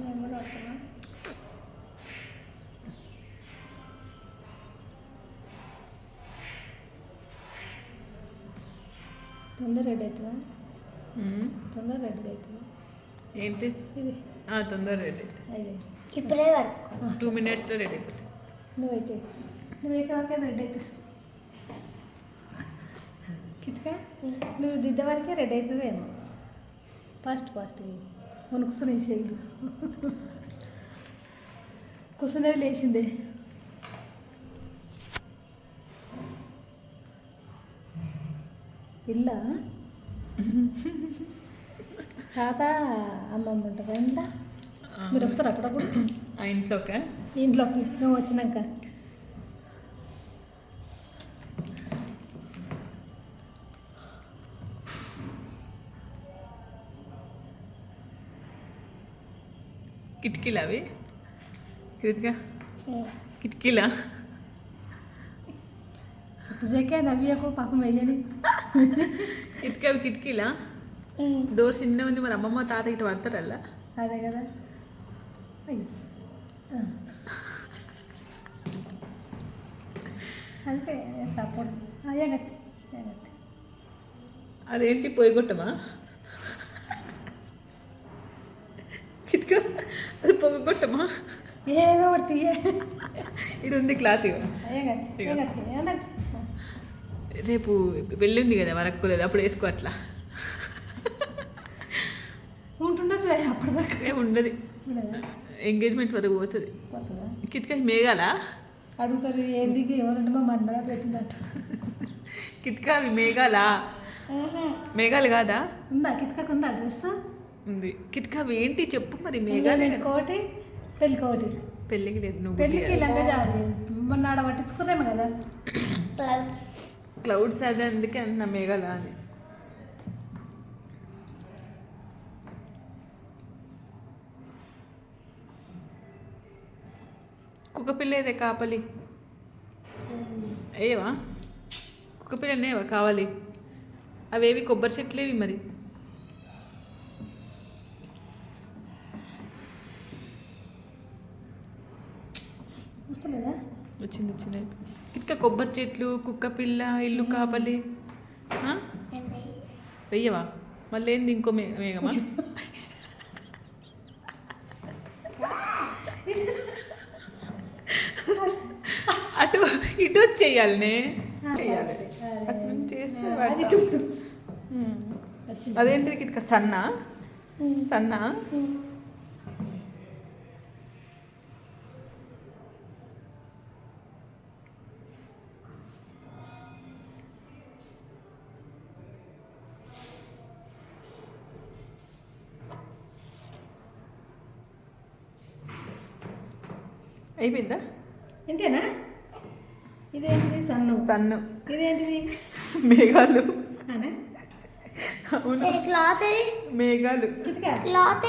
నేను కూడా వస్తున్నా. తొందర రెడీ అవుతుందా? తొందర రెడీ అవుతుందా? ఏంటి ఇది తొందర రెడీ అవుతుంది. అదే ఇప్పుడే 2 minutesలో రెడీ అయిపోతుంది. నువ్వైతే నువ్వు వేసే వరకే రెడీ అవుతుంది. కిట్కా నువ్వు దిద్దే వరకే రెడీ అవుతుందేమో. ఫాస్ట్ వణుకుతున్న చెయ్యి కూర్చునేది లేచిందే. ఇల్లా తాత అమ్మమ్మ ఉంటుందా ఇంట్లో? మీరు వస్తారు అప్పుడప్పుడు ఆ ఇంట్లోకా? ఇంట్లోకి మేము వచ్చినాక. కిటికీలు అవి కృతిక కిటికీలా? సుజకే నవ్యకు పాపం వెయ్యని. కిటికీ కిటికీలా? డోర్ చిన్న ఉంది, మరి అమ్మమ్మ తాత ఇటు పడతారల్లా? అదే కదా. అందుకే సపోర్ట్ ఏగత్తి. అదేంటి పొయ్యగొట్టమా? కిటిక అది పొగగొట్టమా? ఏదో ఒకటి ఇది ఉంది క్లాత్. రేపు వెళ్ళింది కదా వరక్కులేదు, అప్పుడు వేసుకో. అట్లా ఉంటుండే సరే అప్పటిదాకా ఉండదు, ఎంగేజ్మెంట్ వరకు పోతుంది. కిటిక మేఘాల అడుగుతారు ఏంది ఎవరంటే మా మన్మడ పెట్టిందట. కిటిక అవి మేఘాలా? మేఘాలు కాదా? ఉందా కిటికకు? ఉందా డ్రెస్ ఉంది. కిటిక అవి ఏంటి చెప్పు మరి. మేఘాలు కోటి పెళ్ళికోటి. పెళ్ళికి లేదు, నువ్వు పెళ్ళికి లంగా జారి మొన్న ఆడ పట్టించుకున్నాము కదా క్లౌడ్స్. అదే అందుకే అంటున్నా మేఘాల అని. కుక్కపిల్ల ఏదే కాపలి ఏవా? కుక్కపిల్ల నేవా కావాలి? అవేవి కొబ్బరి చెట్లేవి మరి. వస్తలేదా? వచ్చింది. కిట్క కొబ్బరి చెట్లు, కుక్కపిల్ల, ఇల్లు కాపలి వెయ్యవా? మళ్ళీ ఏంది ఇంకో మేఘమా? అటు ఇటు చెయ్యాలనే చెయ్యాలి. చేస్తే అదేంటిది కిట్క? సన్నా అయిపోయిందా? ఇంతేనా? ఇదేంటిది? సన్ను. ఇదేంటిది? మేఘాలు. అవునా? అవును, క్లాత్ మేఘాలు. కిటికా క్లాత్